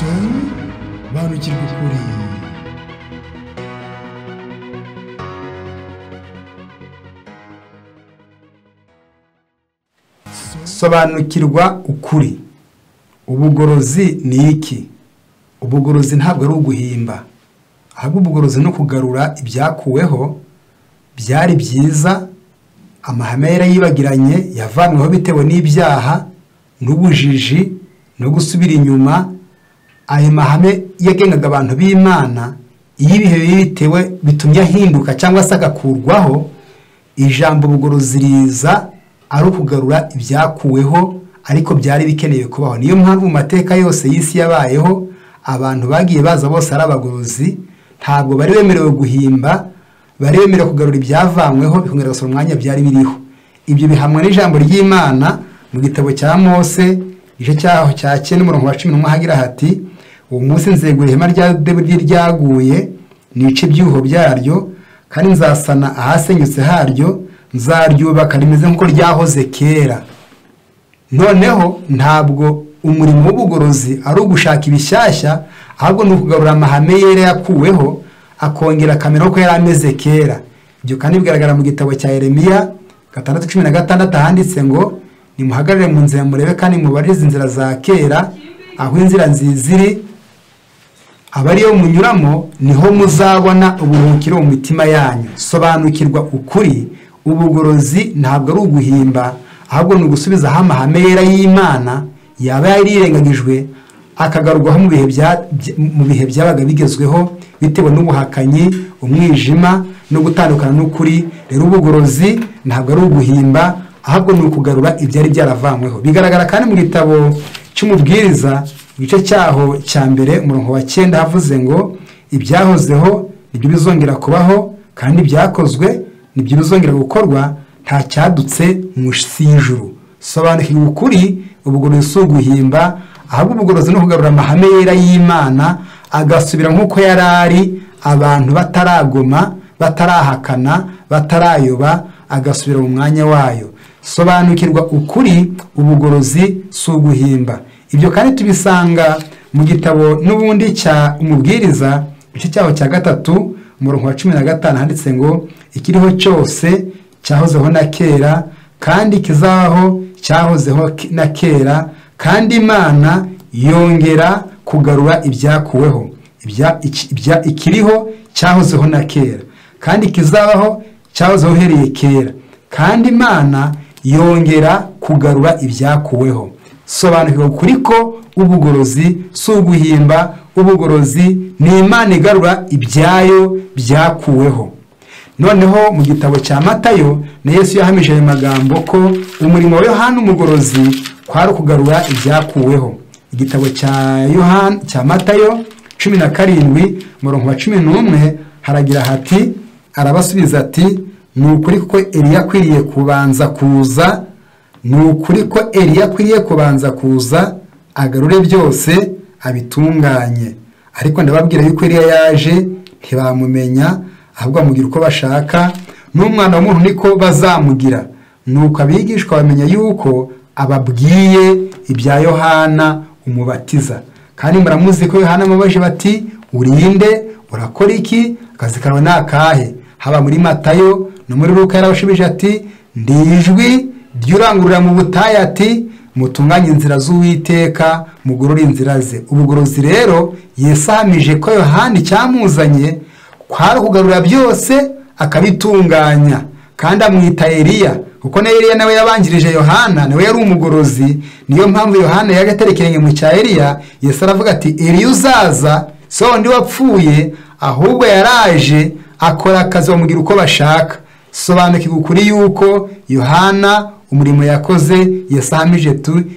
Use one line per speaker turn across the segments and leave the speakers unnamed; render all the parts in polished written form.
sobanukirwa ukuri. Sobanukirwa ukuri. Ubugorozi ni iki? Ubugorozi ntabwo ari uguhimba, ahubwo ubugorozi no kugarura ibyakuweho byari byiza, amahame yarayibagiranye yavanweho bitewe n'ibyaha n'ubujiji no gusubira inyuma. Ayo mahame yagengaga abantu b'Imana, iyo ibihe bitewe bitumye ahinduka cyangwa se agakurwaho, ijambo ubugorozi riza ari ukugarura ibyakuweho ariko byari bikeneye kubaho. Niyo mpamvu mu mateka yose y'isi yabayeho abantu bagiye baza bose ari abagorozi, ntabwo bari bemerewe guhimba, bari bemerewe kugarura ibyavanyweho bikongera gusura umwanya byari biriho. Ibyo bihamwa n'ijambo ry'Imana mu gitabo cya Mose igice cyaho cya 9:11 hagira hati, uwo munsi nzegura ihema rya Dawidi ryaguye nice ibyuho byaryo, kandi nzasana ahasenyutse haryo, nzaryubaka rimeze nk'uko ryahoze kera. Noneho ntabwo umurimo w'ubugorozi ari ugushaka ibishyashya, ahubwo ni ukugarura amahame yera yakuweho akongera akamera uko yari ameze kera. Ibyo kandi bigaragara mu gitabo cya Yeremiya 6:16 handitse ngo, nimuhagarare mu nzira murebe kandi mubarize inzira za kera, aho inzira nziza iri aba ariyo munyuramo, niho muzabona uburuhukiro mu mitima yanyu. Sobanukirwa ukuri. Ubugorozi ntabwo ari uguhimba, ahubwo ni ugusubizaho amahame yera y'Imana yaba yarirengagijwe akagarurwaho mu bihe byabaga bigezweho bitewe n'ubuhakanyi, umwijima no gutandukana n'ukuri. Rero ubugorozi ntabwo ari uguhimba, ahubwo ni ukugarura ibyari byaravanyweho. Bigaragara kandi mu gitabo cy'umubwiriza igice cyaho cya mbere umurongo wa 9 havuze ngo, ibyahozeho nibyo bizongera kubaho, kandi byakozwe nibyo bizongera gukorwa, nta cyadutse mu isi y'ijuru. Sobanukirwa ukuri. Ubugorozi si uguhimba, ahubwo ubugorozi no kugarura amahame yera y'Imana agasubira nk'uko yari ari, abantu bataragoma, batarahakana, batarayoba, agasubira mu mwanya wayo. Sobanukirwa ukuri. Ubugorozi si uguhimba. Ibyo kandi tubisanga mu gitabo n'ubundi cya umubwiriza igice cyaho cya 3 umurongo wa 15 handitse ngo, ikiriho cyose cyahozeho na kera, kandi kizaho cyahozeho na kera, kandi Imana yongera kugarura ibyakuweho. Ikiriho cyahozeho na kera, kandi kizaho cyahozeho hereye kera, kandi Imana yongera kugarura ibyakuweho. Sobanukirwa kuri ko ubugorozi si uguhimba, ubugorozi ni Imana igarura ibyayo byakuweho. Noneho mu gitabo cya Matayo na Yesu yahamije ayo magambo ko umurimo wa Yohana umugorozi kwari kugarura ibyakuweho. Igitabo cya Matayo 17 umurongo wa 11 haragira hati, arabasubiza ati, ni ukuri ko Eliya akwiriye kubanza kuza, ni ukuri ko Eliya akwiriye kubanza kuza agarure byose abitunganye. Ariko ndababwira yuko Eliya yaje ntibamumenya, ahubwo amugira uko bashaka, n'umwana w'umuntu niko bazamugira. Nuko abigishwa bamenya yuko ababwiye ibya Yohana umubatiza. Kandi muramuzi ko Yohana amubaje bati, urinde, urakora iki, akazi kawe ni akahe? Haba muri Matayo no muri Luka yarabashubije ati, ndi ijwi ry'urangurura mu butayu ati, mutunganye inzira z'Uwiteka, mugorore inzira ze. Ubugorozi rero Yesu ahamije ko Yohana cyamuzanye kwari kugarura byose akabitunganya, kandi amwita Eliya, kuko na Eliya nawe yabanjirije Yohana, nawe yari umugorozi. Niyo mpamvu Yohana yagaterekeranye mu cya Eliya. Yesu aravuga ati, Eliya uzaza so ndi wapfuye, ahubwo yaraje akora akazi bamugira uko bashaka. Sobanukirwa ukuri yuko Yohana umurimo yakoze Yesu ahamije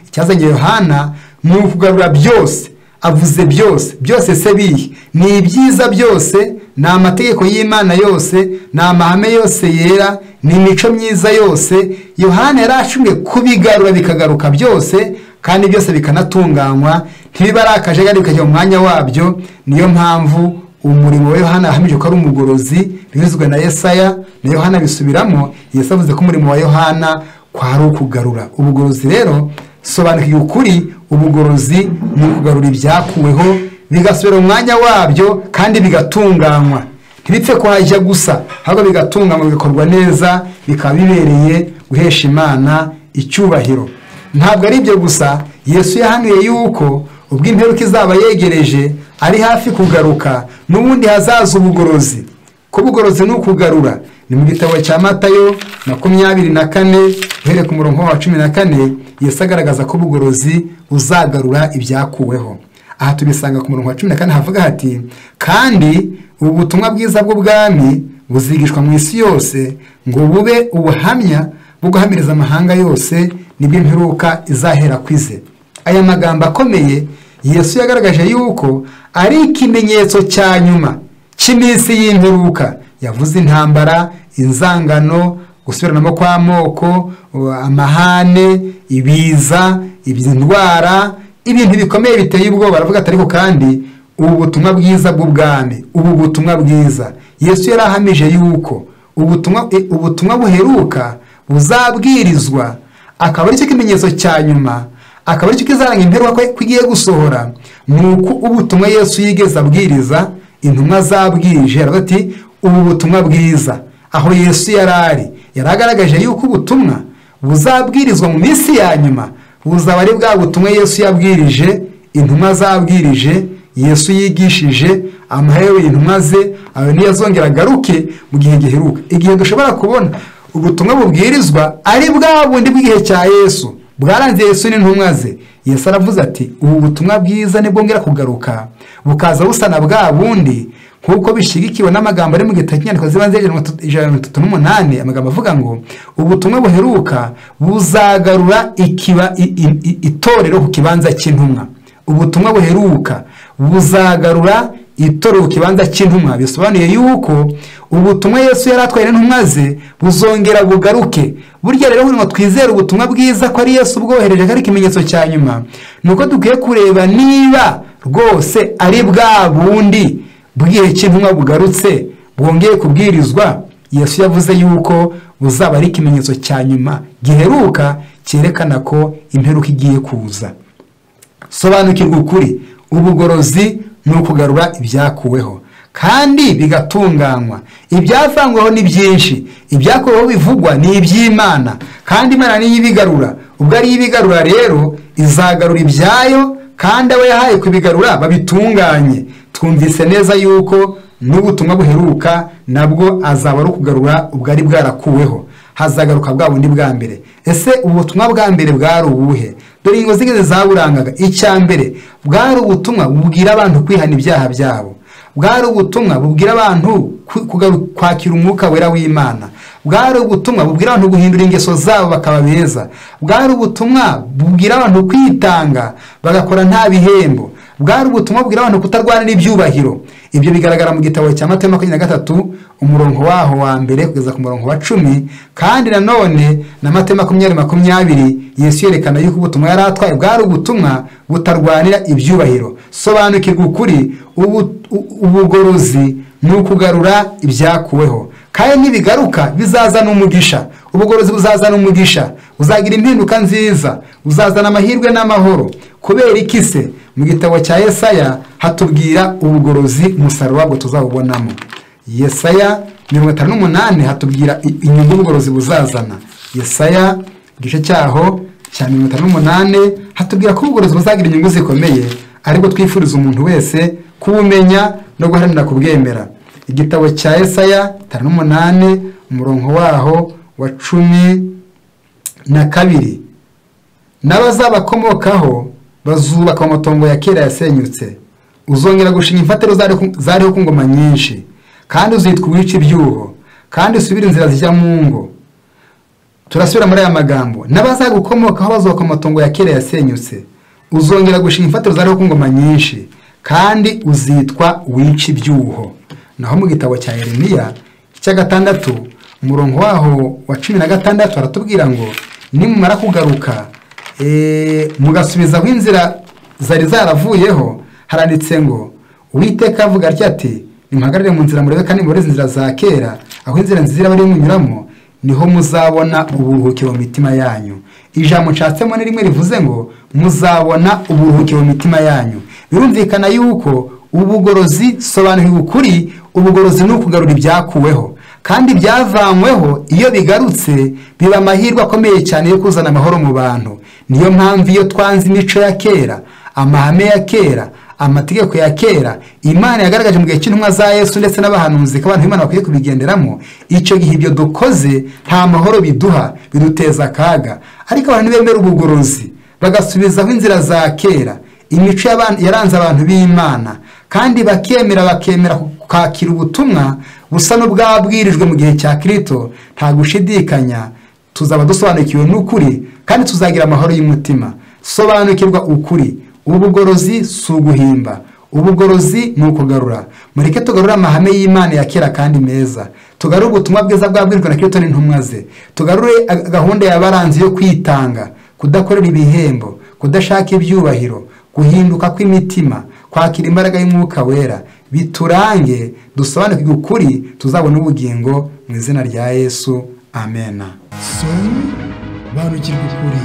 icyazanye Yohana ni ukugarura byose. Avuze byose se bihe ni ibyiza byose, ni amategeko y'Imana yose, ni amahame yose yera, ni imico myiza yose. Yohana yarashimwe kubigarura bikagaruka byose, kandi byose bikanatunganywa, ntibiba ari akajagari bikajya mu mwanya wabyo. Niyo mpamvu umurimo wa Yohana yahamije ko ari umugorozi, bivuzwe na Yesaya na Yohana bisubiramo. Yesu avuze ko umurimo wa Yohana kwari ukugarura. Ubugorozi rero sobanukirwa ukuri. ubugorozi ni ukugarura ibyakuweho bigasubira mu mwanya wabyo kandi bigatunganywa, ntibipfe kuhajya gusa, ahubwo bigatunganywa bigakorwa neza, bikaba bibereye guhesha Imana icyubahiro. Ntabwo ari ibyo gusa, Yesu yahanuye yuko ubwo imperuka izaba yegereje ari hafi kugaruka, n'ubundi hazaza ubugorozi. Ko ubugorozi ni ukugarura, ni mu gitabo cya Matayo 24 uhereye ku murongo wa 14, Yesu agaragaza ko ubugorozi buzagarura ibyakuweho. Aha tubisanga ku murongo wa 14 havuga hati, kandi ubu butumwa bwiza bw'ubwami buzigishwa mu isi yose ngo bube ubuhamya bwo guhamiriza amahanga yose, nibwo imperuka izahera kwize. Aya magambo akomeye Yesu yagaragaje yuko ari ikimenyetso cya nyuma cy'iminsi y'imperuka. Yavuze intambara, inzangano, gusubiranamo kw'amoko, amahane, ibiza, indwara, ibintu bikomeye biteye ubwoba. Baravuga ati ariko kandi ubu butumwa bwiza bw'ubwami, ubu butumwa bwiza, Yesu yarahamije yuko ubutumwa buheruka buzabwirizwa, akaba ari cyo kimenyetso cya nyuma, akaba ari cyo kizaranga imperuka ko igiye gusohora. Nuko ubutumwa Yesu yigeze abwiriza, intumwa zabwirije, aravuga ati ubu butumwa bwiza. Aho Yesu yaragaragaje yuko ubutumwa buzabwirizwa mu minsi ya nyuma buzaba ari bwa butumwa Yesu yabwirije, intumwa zabwirije, Yesu yigishije, amaherewe intumwa ze, ayo niyo azongera agaruke mu gihe giheruka. Igihe dushobora kubona ubutumwa bubwirizwa ari bwa bundi bw'igihe cya Yesu, bwaranze Yesu n'intumwa ze. Yesu aravuze ati ubu butumwa bwiza nibwo ngera kugaruka, bukaza busana bwa bundi, nkuko bishigikiwe n'amagambo ari mu gitabo cy'inyandiko zibanze 138, amagambo avuga ngo ubutumwa buheruka buzagarura itorero ku kibanza cy'intumwa. Ubutumwa buheruka buzagarura itorero ku kibanza cy'intumwa. Bisobanuye yuko ubutumwa Yesu yaratwaye n'intumwa ze buzongera bugaruke. Burya rero ngo twizere ubutumwa bwiza ko ari Yesu bwohereje, ari ikimenyetso cya nyuma, nuko dukwiye kureba niba rwose ari bwa bundi bw'igihe cy'intumwa bugarutse bwongeye kubwirizwa. Yesu yavuze yuko buzaba ari ikimenyetso cya nyuma giheruka cyerekana ko imperuka igiye kuza. Sobanukirwa ukuri, ubugorozi ni ukugarura ibyakuweho kandi bigatunganywa. Ibyavangwaho ni byinshi, ibyakuweho bivugwa ni iby'Imana, kandi Imana niyo ibigarura. Ubwo ari ibigarura rero izagarura ibyayo, kandi abo yahaye kubigarura babitunganye. Twumvise neza yuko n'ubutumwa buheruka nabwo azaba ari ukugarura ubwari bwarakuweho, hazagaruka bwa bundi bwa mbere. Ese ubutumwa bwa mbere bwari ubuhe? Dore ingo zigeze zaburangaga. Icya mbere bwari ubutumwa bubwira abantu kwihana ibyaha byabo, bwari ubutumwa bubwira abantu kwakira umwuka wera w'Imana, bwari ubutumwa bubwira abantu guhindura ingeso zabo bakaba beza, bwari ubutumwa bubwira abantu kwitanga bagakora nta bihembo, bwari ubutumwa bubwira abantu kutarwanira ibyubahiro. Ibyo bigaragara mu gitabo cya Matayo 23 umurongo waho wa mbere kugeza ku murongo wa 10, kandi nanone na Matayo 20 Yesu yerekana yuko ubutumwa yaratwaye bwari ubutumwa butarwanira ibyubahiro. Sobanukirwa ukuri, ubugorozi ni ukugarura ibyakuweho, kandi nibigaruka bizazana umugisha. Ubugorozi buzazana umugisha, uzagira impinduka nziza, uzazana amahirwe n'amahoro. Kubera iki se? Mu gitabo cya Yesaya hatubwira ubugorozi umusaruro wabwo tuzawubonamo. Yesaya 58 hatubwira inyungu ubugorozi buzazana. Yesaya igice cyaho cya 58 hatubwira ko ubugorozi buzagira inyungu zikomeye, ariko twifuriza umuntu wese kubumenya no guharanira kubwemera. Igitabo cya Yesaya 58 umurongo waho wa 12, n'abazabakomokaho bazubaka amatongo ya kera yasenyutse, uzongera gushinga imfatiro zariho ku ngoma nyinshi, kandi uzitwa uwica ibyuho, kandi usubira inzira zijya mu ngo. Turasubira muri aya magambo, n'abazagukomokaho bazubaka amatongo ya kera yasenyutse, uzongera gushinga imfatiro zariho ku ngoma nyinshi, kandi uzitwa uwica ibyuho. Naho mu gitabo cya Yeremiya cya 6 umurongo waho wa 16 haratubwira ngo nimumara kugaruka mugasubizaho inzira zari zaravuyeho, haranditse ngo Uwiteka avuga ati nimuhagarare mu nzira murebe kandi mureze inzira za kera, aho inzira nzira bari munyuramo niho muzabona uburuhukiro mu mitima yanyu. ijambo nshatsemo ni rimwe rivuze ngo muzabona uburuhukiro mu mitima yanyu. Birumvikana yuko ubugorozi sobanura ukuri, ubugorozi ni ukugarura ibyakuweho, kandi byavanyweho iyo bigarutse biba amahirwe akomeye cyane yo kuzana amahoro mu bantu. Niyo mpamvu iyo twanze imico ya kera, amahame ya kera, amategeko ya kera Imana yagaragaje mu gihe cy'intumwa za Yesu ndetse n'abahanuzi ko abantu Imana bakwiye kubigenderamo, icyo gihe ibyo dukoze nta mahoro biduha, biduteza akaga. Ariko abantu bemera ubugorozi bagasubizaho inzira za kera, imico yaranze abantu b'Imana, kandi bakemera kwakira ubutumwa busa n'ubwabwirijwe mu gihe cya Kristo, nta gushidikanya tuzaba dusobanukiwe n'ukuri kandi tuzagira amahoro y'umutima. Sobanukirwa ukuri. Ubugorozi si uguhimba, ubugorozi ni ukugarura. Mureke tugarura amahame y'Imana ya kera kandi meza, tugarure ubutumwa bwiza bwabwirijwe na Kristo n'intumwa ze, tugarure gahunda yabaranze yo kwitanga, kudakorera ibihembo, kudashaka ibyubahiro, guhinduka kw'imitima, kwakira imbaraga y'Umwuka Wera. Biturange dusobanukirwe ukuri, tuzabona ubugingo mu izina rya Yesu. Amen.
Banukirwa ukuri.